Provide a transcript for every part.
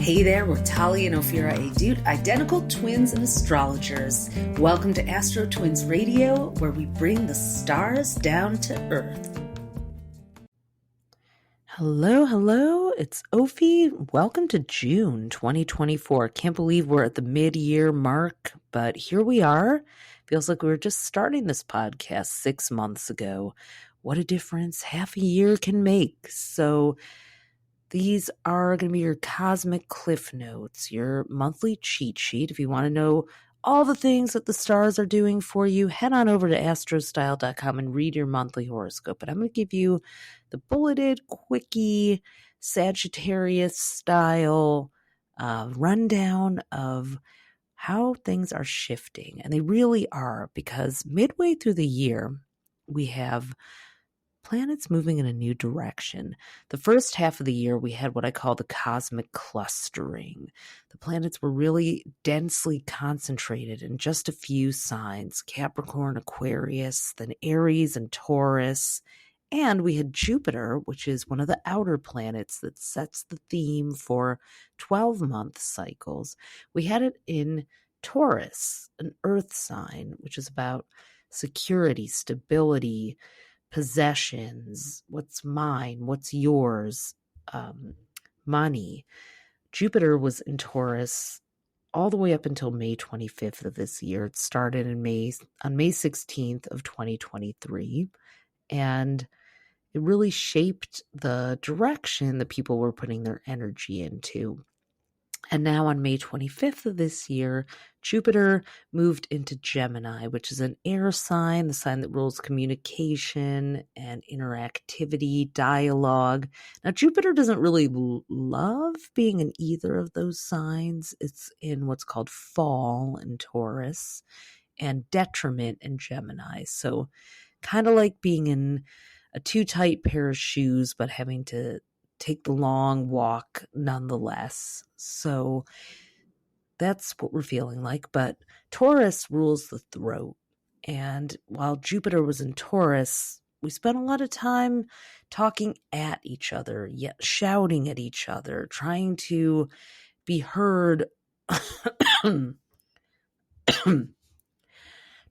Hey there, we're Talia and Ophi Edut, identical twins and astrologers. Welcome to AstroTwins Radio, where we bring the stars down to Earth. Hello, it's Ophi. Welcome to June 2024. Can't believe we're at the mid-year mark, but here we are. Feels like we were just starting this podcast 6 months ago. What a difference half a year can make. So these are going to be your cosmic cliff notes, your monthly cheat sheet. If you want to know all the things that the stars are doing for you, head on over to astrostyle.com and read your monthly horoscope. But I'm going to give you the bulleted, quickie, Sagittarius style rundown of how things are shifting. And they really are, because midway through the year, we have planets moving in a new direction. The first half of the year, we had what I call the cosmic clustering. The planets were really densely concentrated in just a few signs: Capricorn, Aquarius, then Aries and Taurus. And we had Jupiter, which is one of the outer planets that sets the theme for 12-month cycles. We had it in Taurus, an earth sign, which is about security, stability, possessions, what's mine, what's yours, money. Jupiter was in Taurus all the way up until May 25th of this year. It started on May 16th of 2023, and it really shaped the direction that people were putting their energy into. And now on May 25th of this year, Jupiter moved into Gemini, which is an air sign, the sign that rules communication and interactivity, dialogue. Now, Jupiter doesn't really love being in either of those signs. It's in what's called fall in Taurus and detriment in Gemini. So kind of like being in a too tight pair of shoes, but having to take the long walk nonetheless. So that's what we're feeling like. But Taurus rules the throat. And while Jupiter was in Taurus, we spent a lot of time talking at each other, yet shouting at each other, trying to be heard,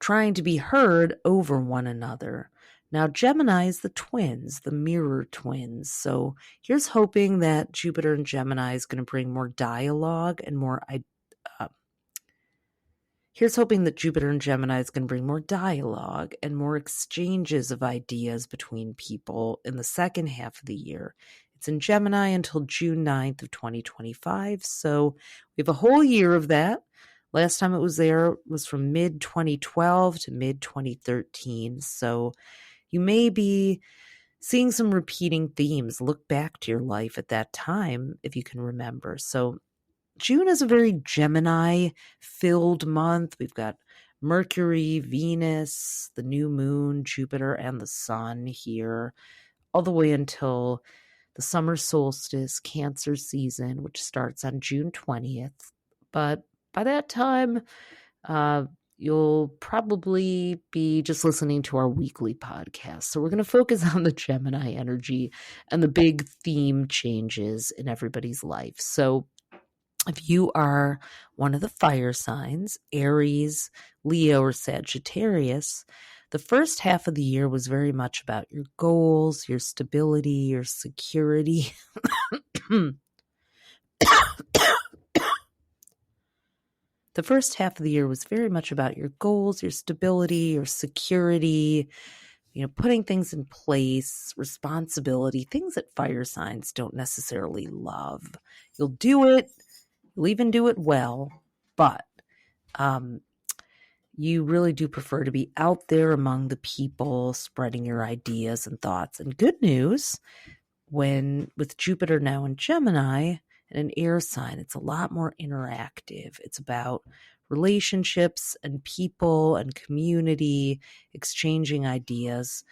trying to be heard over one another. Now, Gemini is the twins, the mirror twins. So here's hoping that Jupiter and Gemini is going to bring more dialogue and more exchanges of ideas between people in the second half of the year. It's in Gemini until June 9th of 2025. So we have a whole year of that. Last time it was there was from mid-2012 to mid-2013. So you may be seeing some repeating themes. Look back to your life at that time if you can remember. So June is a very Gemini-filled month. We've got Mercury, Venus, the new moon, Jupiter, and the sun here, all the way until the summer solstice, Cancer season, which starts on June 20th. But by that time, you'll probably be just listening to our weekly podcast. So we're going to focus on the Gemini energy and the big theme changes in everybody's life. So if you are one of the fire signs, Aries, Leo, or Sagittarius, the first half of the year was very much about your goals, your stability, your security. The first half of the year was very much about your goals, your stability, your security, putting things in place, responsibility, things that fire signs don't necessarily love. You'll do it. You'll even do it well, but you really do prefer to be out there among the people, spreading your ideas and thoughts. And good news, with Jupiter now in Gemini, and an air sign, it's a lot more interactive. It's about relationships and people and community, exchanging ideas,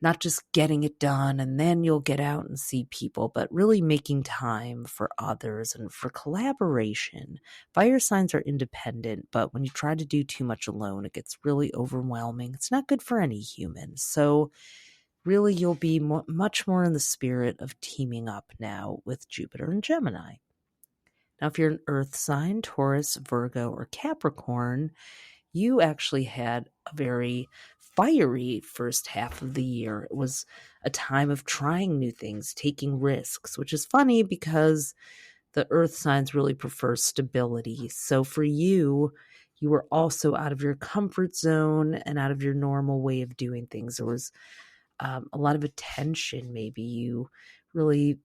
not just getting it done and then you'll get out and see people, but really making time for others and for collaboration. Fire signs are independent, but when you try to do too much alone, it gets really overwhelming. It's not good for any human. So really, you'll be much more in the spirit of teaming up now with Jupiter and Gemini. Now, if you're an earth sign, Taurus, Virgo, or Capricorn, you actually had a very fiery first half of the year. It was a time of trying new things, taking risks, which is funny because the earth signs really prefer stability. So for you, you were also out of your comfort zone and out of your normal way of doing things. There was a lot of attention. Maybe you really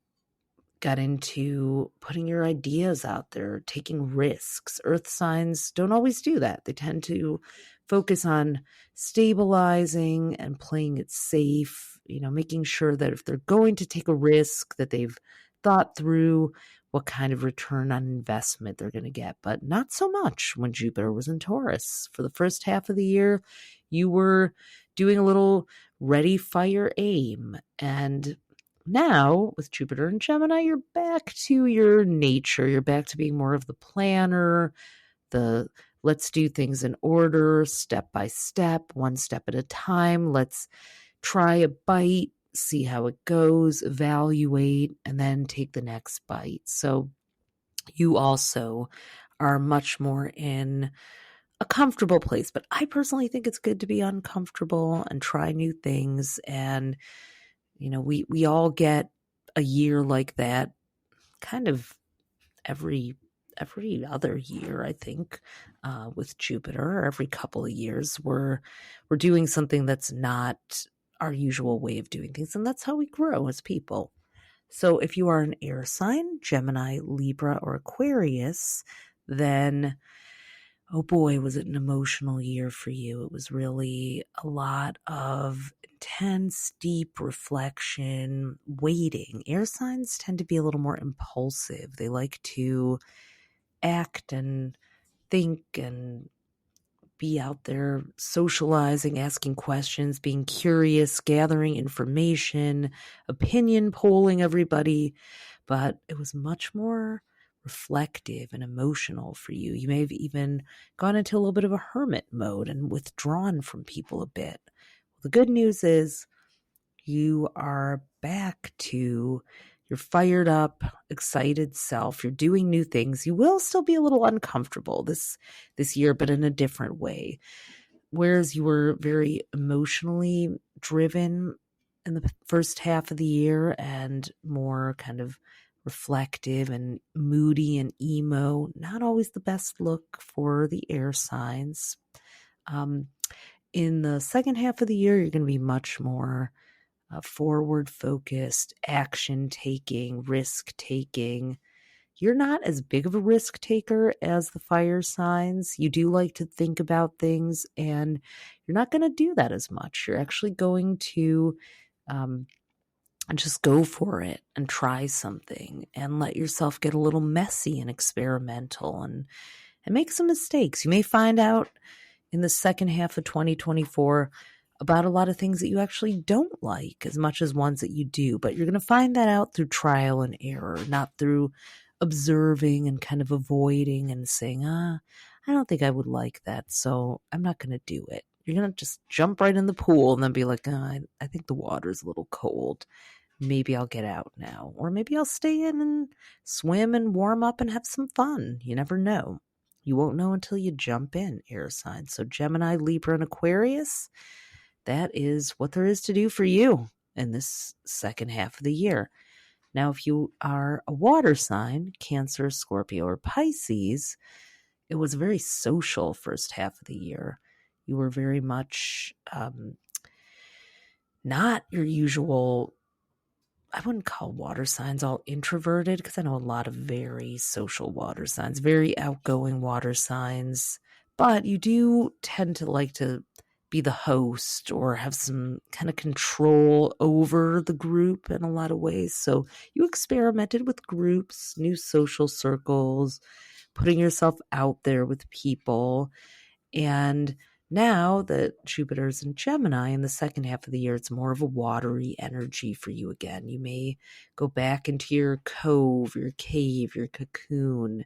got into putting your ideas out there, taking risks. Earth signs don't always do that. They tend to focus on stabilizing and playing it safe, making sure that if they're going to take a risk, that they've thought through what kind of return on investment they're going to get. But not so much when Jupiter was in Taurus. For the first half of the year, you were doing a little ready, fire, aim. And now, with Jupiter and Gemini, you're back to your nature. You're back to being more of the planner, the let's do things in order, step by step, one step at a time. Let's try a bite, see how it goes, evaluate, and then take the next bite. So you also are much more in a comfortable place. But I personally think it's good to be uncomfortable and try new things. And we all get a year like that kind of every other year, I think, with Jupiter. Every couple of years, we're doing something that's not our usual way of doing things, and that's how we grow as people. So if you are an air sign, Gemini, Libra, or Aquarius, then oh boy, was it an emotional year for you. It was really a lot of intense, deep reflection, waiting. Air signs tend to be a little more impulsive. They like to act and think and be out there socializing, asking questions, being curious, gathering information, opinion polling everybody. But it was much more reflective and emotional for you. You may have even gone into a little bit of a hermit mode and withdrawn from people a bit. The good news is you are back to your fired up, excited self. You're doing new things. You will still be a little uncomfortable this year, but in a different way. Whereas you were very emotionally driven in the first half of the year and more kind of reflective and moody and emo, not always the best look for the air signs. In the second half of the year, you're going to be much more forward focused, action taking, risk taking. You're not as big of a risk taker as the fire signs. You do like to think about things, and you're not going to do that as much. You're actually going to just go for it and try something and let yourself get a little messy and experimental and make some mistakes. You may find out in the second half of 2024 about a lot of things that you actually don't like as much as ones that you do, but you're going to find that out through trial and error, not through observing and kind of avoiding and saying, I don't think I would like that, so I'm not going to do it. You're going to just jump right in the pool and then be like, I think the water's a little cold. Maybe I'll get out now. Or maybe I'll stay in and swim and warm up and have some fun. You never know. You won't know until you jump in, air signs. So Gemini, Libra, and Aquarius, that is what there is to do for you in this second half of the year. Now, if you are a water sign, Cancer, Scorpio, or Pisces, it was a very social first half of the year. You were very much not your usual, I wouldn't call water signs all introverted, because I know a lot of very social water signs, very outgoing water signs, but you do tend to like to be the host or have some kind of control over the group in a lot of ways. So you experimented with groups, new social circles, putting yourself out there with people. And now that Jupiter's in Gemini in the second half of the year, it's more of a watery energy for you again. You may go back into your cove, your cave, your cocoon.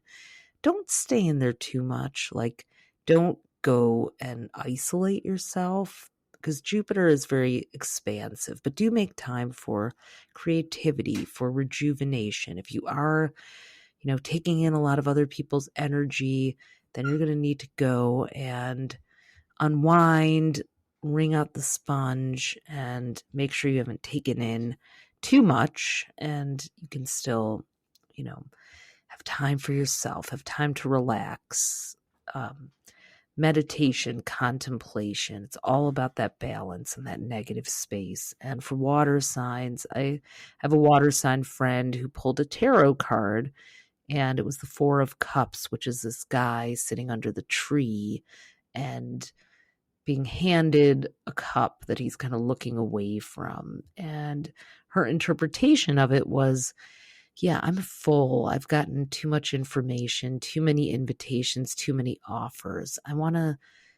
Don't stay in there too much. Like, don't go and isolate yourself, because Jupiter is very expansive, but do make time for creativity, for rejuvenation. If you are taking in a lot of other people's energy, then you're going to need to go and unwind, wring out the sponge, and make sure you haven't taken in too much, and you can still, have time for yourself, have time to relax. Meditation, contemplation. It's all about that balance and that negative space. And for water signs, I have a water sign friend who pulled a tarot card, and it was the Four of Cups, which is this guy sitting under the tree and being handed a cup that he's kind of looking away from. And her interpretation of it was, yeah, I'm full. I've gotten too much information, too many invitations, too many offers. I want to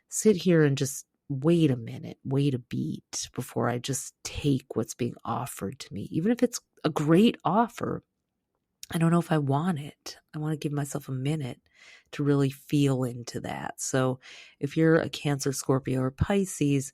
sit here and just wait a minute, wait a beat before I just take what's being offered to me. Even if it's a great offer, I don't know if I want it. I want to give myself a minute to really feel into that. So if you're a Cancer, Scorpio, or Pisces,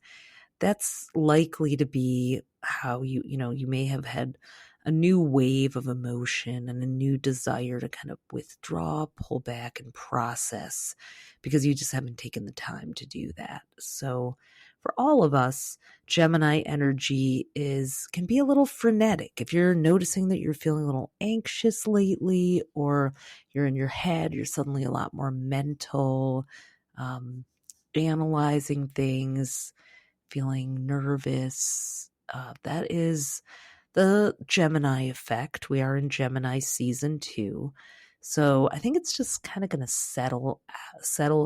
that's likely to be how you may have had a new wave of emotion and a new desire to kind of withdraw, pull back, and process because you just haven't taken the time to do that. So for all of us, Gemini energy can be a little frenetic. If you're noticing that you're feeling a little anxious lately, or you're in your head, you're suddenly a lot more mental, analyzing things, feeling nervous. That is the Gemini effect. We are in Gemini season 2. So I think it's just kind of going to settle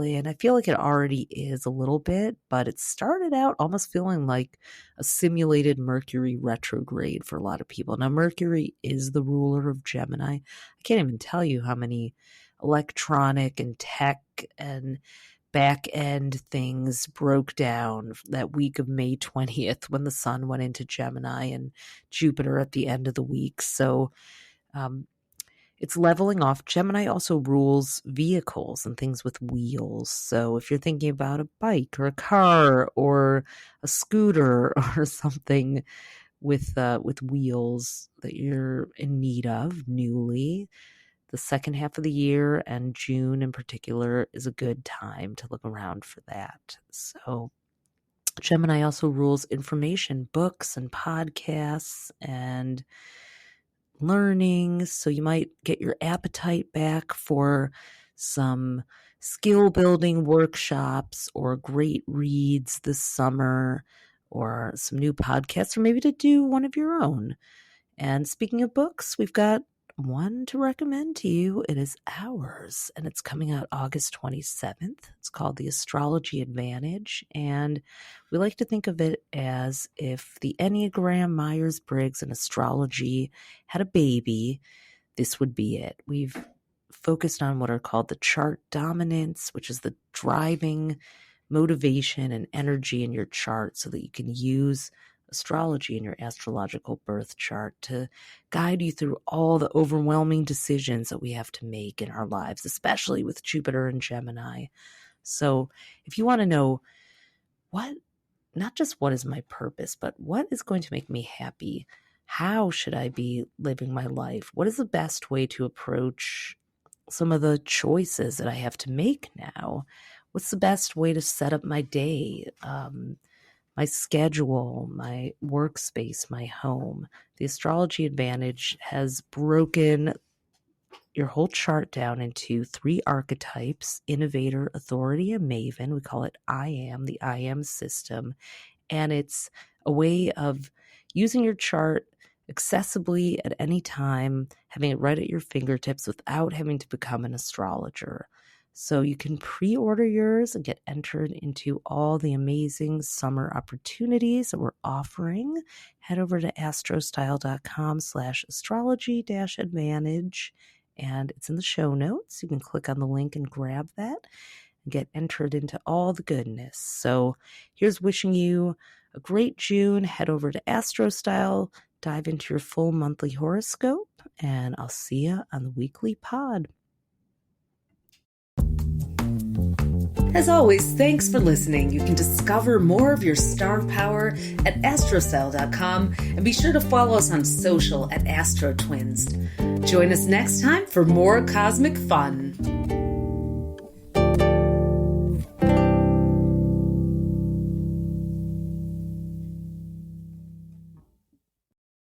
in. I feel like it already is a little bit, but it started out almost feeling like a simulated Mercury retrograde for a lot of people. Now, Mercury is the ruler of Gemini. I can't even tell you how many electronic and tech and back end things broke down that week of May 20th when the sun went into Gemini and Jupiter at the end of the week. So it's leveling off. Gemini also rules vehicles and things with wheels. So if you're thinking about a bike or a car or a scooter or something with wheels that you're in need of newly, the second half of the year and June in particular is a good time to look around for that. So Gemini also rules information, books and podcasts and learning. So you might get your appetite back for some skill building workshops or great reads this summer, or some new podcasts, or maybe to do one of your own. And speaking of books, we've got one to recommend to you. It is ours, and it's coming out August 27th. It's called The Astrology Advantage, and we like to think of it as if the Enneagram, Myers-Briggs, and astrology had a baby, this would be it. We've focused on what are called the chart dominants, which is the driving motivation and energy in your chart so that you can use astrology in your astrological birth chart to guide you through all the overwhelming decisions that we have to make in our lives, especially with Jupiter and Gemini. So if you want to know not just what is my purpose, but what is going to make me happy, how should I be living my life, what is the best way to approach some of the choices that I have to make now, what's the best way to set up my day, my schedule, my workspace, my home. The Astrology Advantage has broken your whole chart down into 3 archetypes: innovator, authority, and maven. We call it I Am, the I Am system. And it's a way of using your chart accessibly at any time, having it right at your fingertips without having to become an astrologer. So you can pre-order yours and get entered into all the amazing summer opportunities that we're offering. Head over to astrostyle.com/astrology-advantage, and it's in the show notes. You can click on the link and grab that and get entered into all the goodness. So here's wishing you a great June. Head over to AstroStyle, dive into your full monthly horoscope, and I'll see you on the weekly pod. As always, thanks for listening. You can discover more of your star power at astrocell.com and be sure to follow us on social at AstroTwins. Join us next time for more cosmic fun.